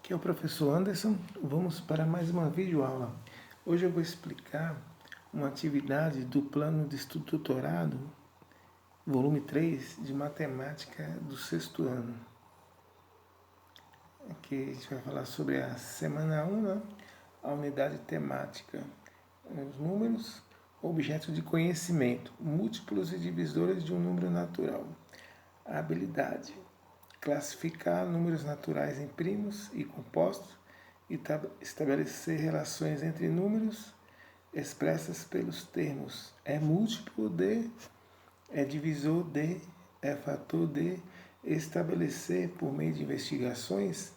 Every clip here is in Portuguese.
Aqui é o professor Anderson. Vamos para mais uma videoaula. Hoje eu vou explicar uma atividade do plano de estudo tutorado, volume 3, de matemática do sexto ano. Aqui a gente vai falar sobre a semana 1, né? A unidade temática, os números, objetos de conhecimento, múltiplos e divisores de um número natural. A habilidade, classificar números naturais em primos e compostos e estabelecer relações entre números expressas pelos termos é múltiplo de, é divisor de, é fator de, estabelecer por meio de investigações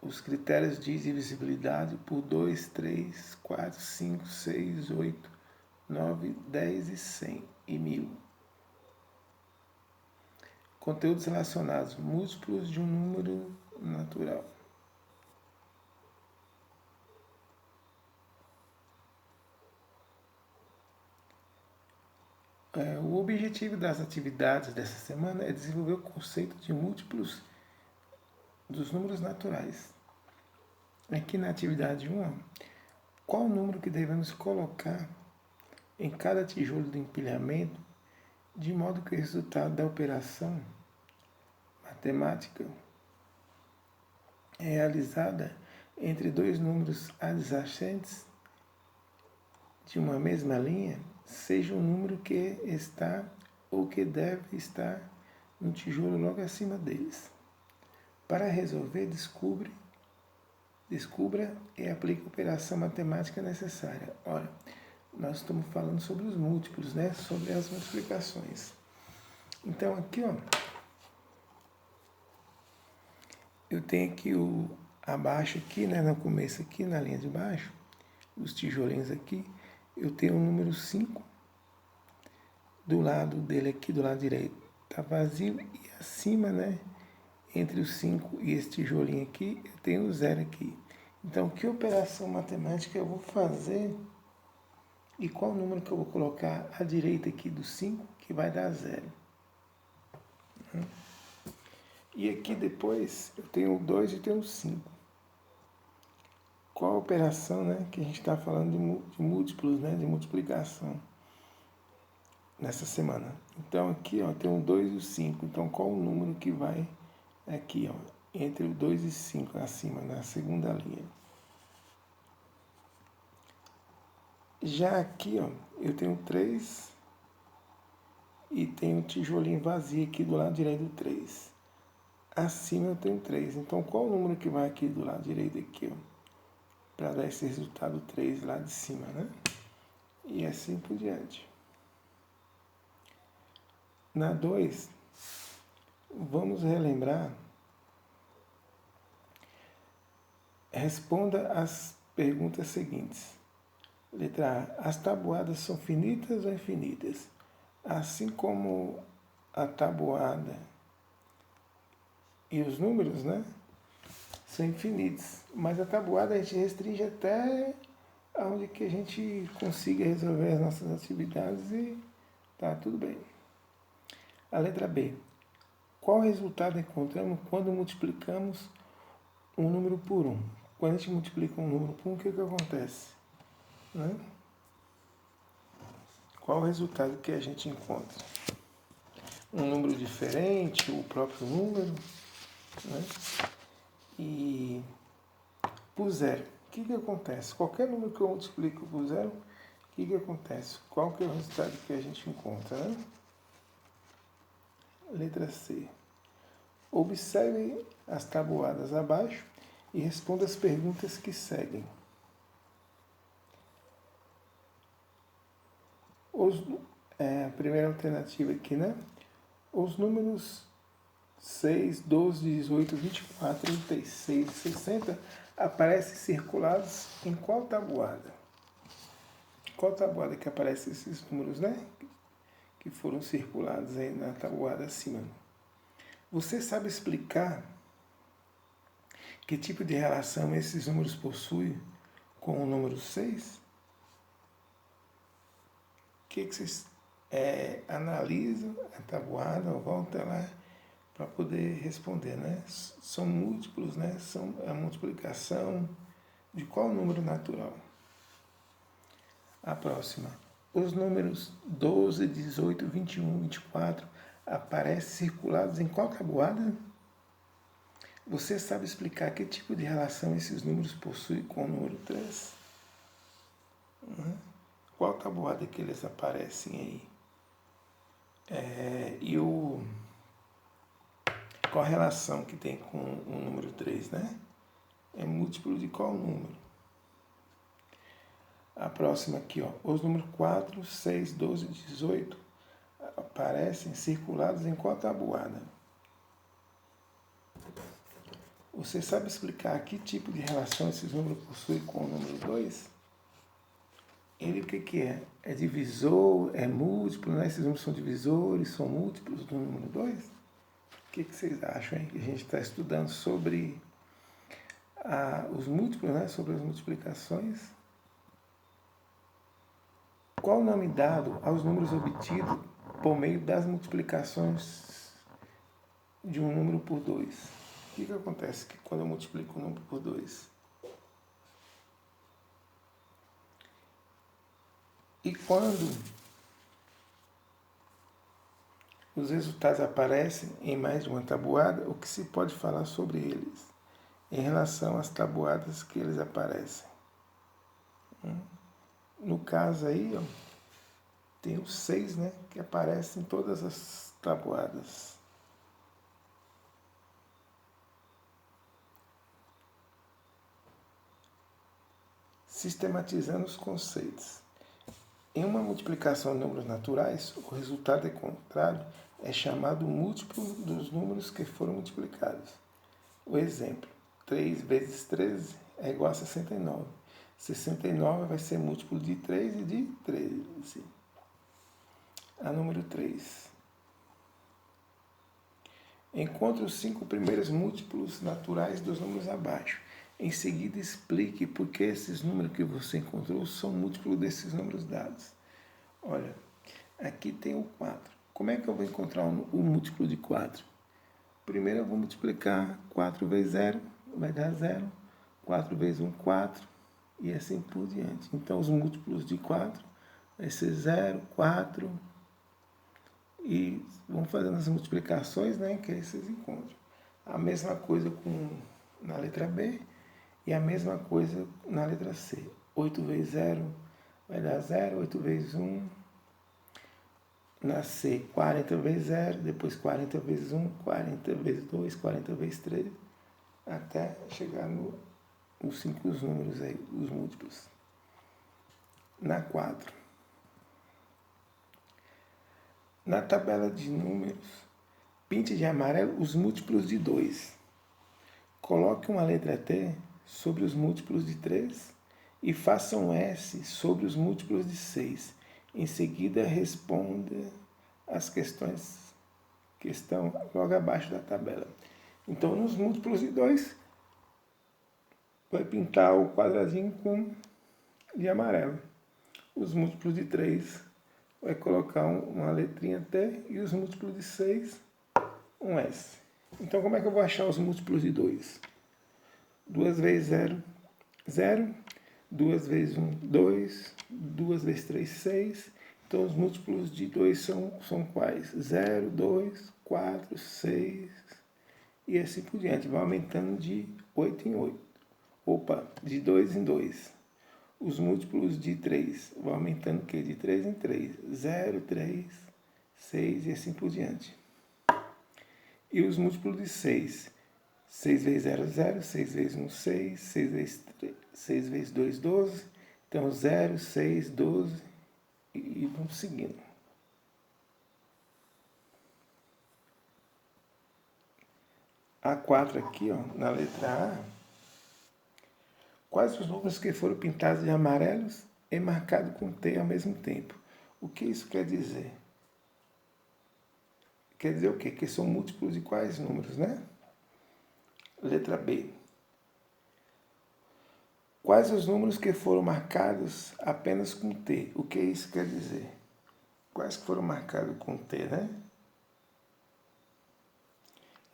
os critérios de divisibilidade por 2, 3, 4, 5, 6, 8, 9, 10 e 100 e 1000. Conteúdos relacionados, múltiplos de um número natural. O objetivo das atividades dessa semana é desenvolver o conceito de múltiplos dos números naturais. Aqui na atividade 1, qual o número que devemos colocar em cada tijolo de empilhamento, de modo que o resultado da operação matemática realizada entre dois números adjacentes de uma mesma linha seja um número que está ou que deve estar no tijolo logo acima deles. Para resolver, descubra e aplique a operação matemática necessária. Ora, nós estamos falando sobre os múltiplos, né? Sobre as multiplicações. Então aqui, ó, eu tenho aqui abaixo aqui, né? No começo aqui, na linha de baixo, os tijolinhos aqui, eu tenho o número 5. Do lado dele aqui, do lado direito, está vazio e acima, né? Entre os 5 e esse tijolinho aqui, eu tenho o 0 aqui. Então, que operação matemática eu vou fazer e qual número que eu vou colocar à direita aqui do 5 que vai dar 0? E aqui depois eu tenho o 2 e tenho o 5. Qual a operação, né? Que a gente está falando de múltiplos, né? De multiplicação nessa semana. Então aqui, ó, tem o 2 e o 5. Então qual o número que vai aqui, ó, entre o 2 e 5, acima, na segunda linha? Já aqui, ó, eu tenho 3 e tenho um tijolinho vazio aqui do lado direito do 3. Acima eu tenho 3. Então qual o número que vai aqui do lado direito aqui, ó, para dar esse resultado 3 lá de cima, né? E assim por diante. Na 2, vamos relembrar. Responda as perguntas seguintes. Letra A. As tabuadas são finitas ou infinitas? Assim como a tabuada e os números, né? São infinitos. Mas a tabuada a gente restringe até onde que a gente consiga resolver as nossas atividades e tá tudo bem. A letra B. Qual resultado encontramos quando multiplicamos um número por 1? Quando a gente multiplica um número por 1, o que acontece? Né? Qual o resultado que a gente encontra? Um número diferente, o próprio número, né? E por 0, o que acontece? Qualquer número que eu multiplico por 0, o que acontece? Qual que é o resultado que a gente encontra, né? Letra C. Observe as tabuadas abaixo e responda as perguntas que seguem. A primeira alternativa aqui, né? Os números 6, 12, 18, 24, 36 e 60 aparecem circulados em qual tabuada? Qual tabuada que aparecem esses números, né? Que foram circulados aí na tabuada acima. Você sabe explicar que tipo de relação esses números possuem com o número 6? O que vocês analisam a tabuada, volta lá, para poder responder, né? São múltiplos, né? São a multiplicação de qual número natural? A próxima. Os números 12, 18, 21, 24 aparecem circulados em qual tabuada? Você sabe explicar que tipo de relação esses números possuem com o número 3? Qual tabuada que eles aparecem aí? Qual a relação que tem com o número 3, né? É múltiplo de qual número? A próxima aqui, ó. Os números 4, 6, 12 e 18 aparecem circulados em qual tabuada? Você sabe explicar que tipo de relação esses números possuem com o número 2? Ele o que é? É divisor, é múltiplo, né? Esses números são divisores, são múltiplos do número 2? O que vocês acham, hein? A gente está estudando sobre os múltiplos, né? Sobre as multiplicações. Qual o nome dado aos números obtidos por meio das multiplicações de um número por 2? O que acontece quando eu multiplico um número por 2? E quando os resultados aparecem em mais de uma tabuada, o que se pode falar sobre eles em relação às tabuadas que eles aparecem? No caso aí, ó, tem os 6, né, que aparecem em todas as tabuadas. Sistematizando os conceitos. Em uma multiplicação de números naturais, o resultado encontrado é chamado múltiplo dos números que foram multiplicados. O exemplo, 3 vezes 13 é igual a 69. 69 vai ser múltiplo de 3 e de 13. A número 3. Encontre os 5 primeiros múltiplos naturais dos números abaixo. Em seguida, explique por que esses números que você encontrou são múltiplos desses números dados. Olha, aqui tem o 4. Como é que eu vou encontrar o múltiplo de 4? Primeiro eu vou multiplicar 4 vezes 0, vai dar 0. 4 vezes 1, 4. E assim por diante. Então, os múltiplos de 4 vai ser 0, 4. E vamos fazendo as multiplicações, né, que aí vocês encontram. A mesma coisa na letra B e a mesma coisa na letra C. 8 vezes 0 vai dar 0, 8 vezes 1. Na C, 40 vezes 0, depois 40 vezes 1, 40 vezes 2, 40 vezes 3, até chegar nos 5 números aí, os múltiplos. Na 4. Na tabela de números, pinte de amarelo os múltiplos de 2. Coloque uma letra T sobre os múltiplos de 3 e faça um S sobre os múltiplos de 6. Em seguida, responda as questões que estão logo abaixo da tabela. Então, nos múltiplos de 2, vai pintar o quadradinho de amarelo. Os múltiplos de 3, vai colocar uma letrinha T e os múltiplos de 6, um S. Então, como é que eu vou achar os múltiplos de 2? 2 vezes 0, 0. 2 vezes 1, 2. 2 vezes 3, 6. Então, os múltiplos de 2 são quais? 0, 2, 4, 6 e assim por diante. Vai aumentando de 8 em 8. De 2 em 2. Os múltiplos de 3 vão aumentando o quê? De 3 em 3. 0, 3, 6 e assim por diante. E os múltiplos de 6. 6 vezes 0, 0. 6 vezes 1, 6. 6 vezes 2, 12. Então, 0, 6, 12 e vamos seguindo. A 4 aqui, ó, na letra A. Quais os números que foram pintados de amarelos e marcados com T ao mesmo tempo? O que isso quer dizer? Quer dizer o quê? Que são múltiplos de quais números, né? Letra B. Quais os números que foram marcados apenas com T? O que isso quer dizer? Quais que foram marcados com T, né?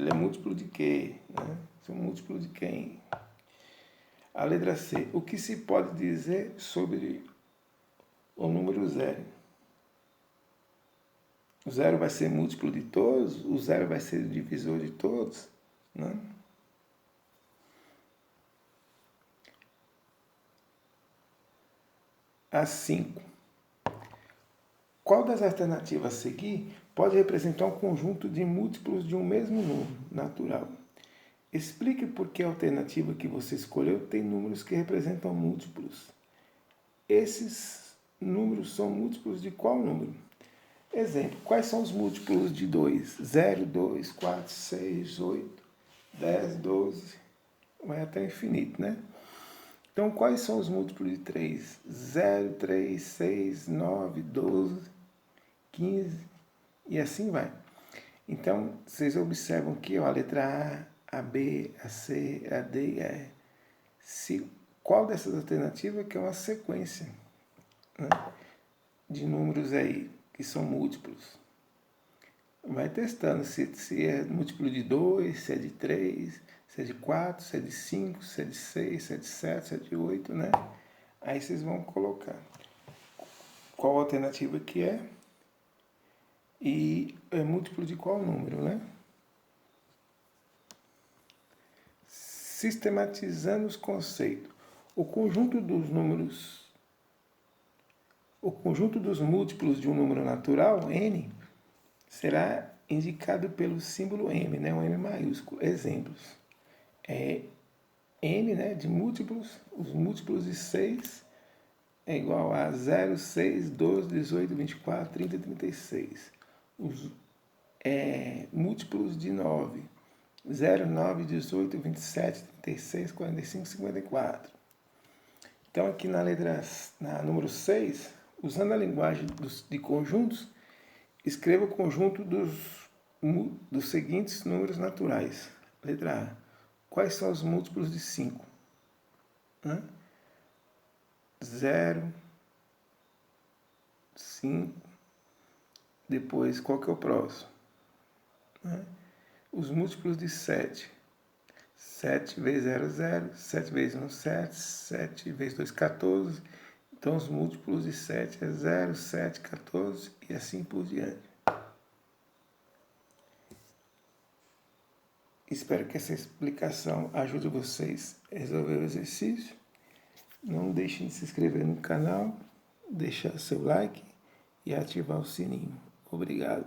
Ele é múltiplo de quê? Né? É um múltiplo de quem? A letra C. O que se pode dizer sobre o número zero? O zero vai ser múltiplo de todos? O zero vai ser divisor de todos? Né? A 5. Qual das alternativas a seguir pode representar um conjunto de múltiplos de um mesmo número natural? Explique por que a alternativa que você escolheu tem números que representam múltiplos. Esses números são múltiplos de qual número? Exemplo, quais são os múltiplos de 2? 0, 2, 4, 6, 8, 10, 12, vai até infinito, né? Então, quais são os múltiplos de 3? 0, 3, 6, 9, 12, 15 e assim vai. Então, vocês observam que a letra A, B, a C, a D e a E. Qual dessas alternativas que é uma sequência, né, de números aí, que são múltiplos? Vai testando se é múltiplo de 2, se é de 3, se é de 4, se é de 5, se é de 6, se é de 7, se é de 8, né? Aí vocês vão colocar qual alternativa que é e é múltiplo de qual número, né? Sistematizando os conceitos. O conjunto dos múltiplos de um número natural, n, será indicado pelo símbolo m, né? Um m maiúsculo. Exemplos. N, né, de múltiplos, os múltiplos de 6 é igual a 0, 6, 12, 18, 24, 30 e 36. Os múltiplos de 9, 0, 9, 18, 27, 36, 45, 54. Então, aqui na número 6, usando a linguagem de conjuntos, escreva o conjunto dos seguintes números naturais. Letra A. Quais são os múltiplos de 5? 0, 5. Depois, qual que é o próximo? Os múltiplos de 7. 7 vezes 0, 0. 7 vezes 1, 7. 7 vezes 2, 14. Então, os múltiplos de 7 é 0, 7, 14 e assim por diante. Espero que essa explicação ajude vocês a resolver o exercício. Não deixem de se inscrever no canal, deixar seu like e ativar o sininho. Obrigado.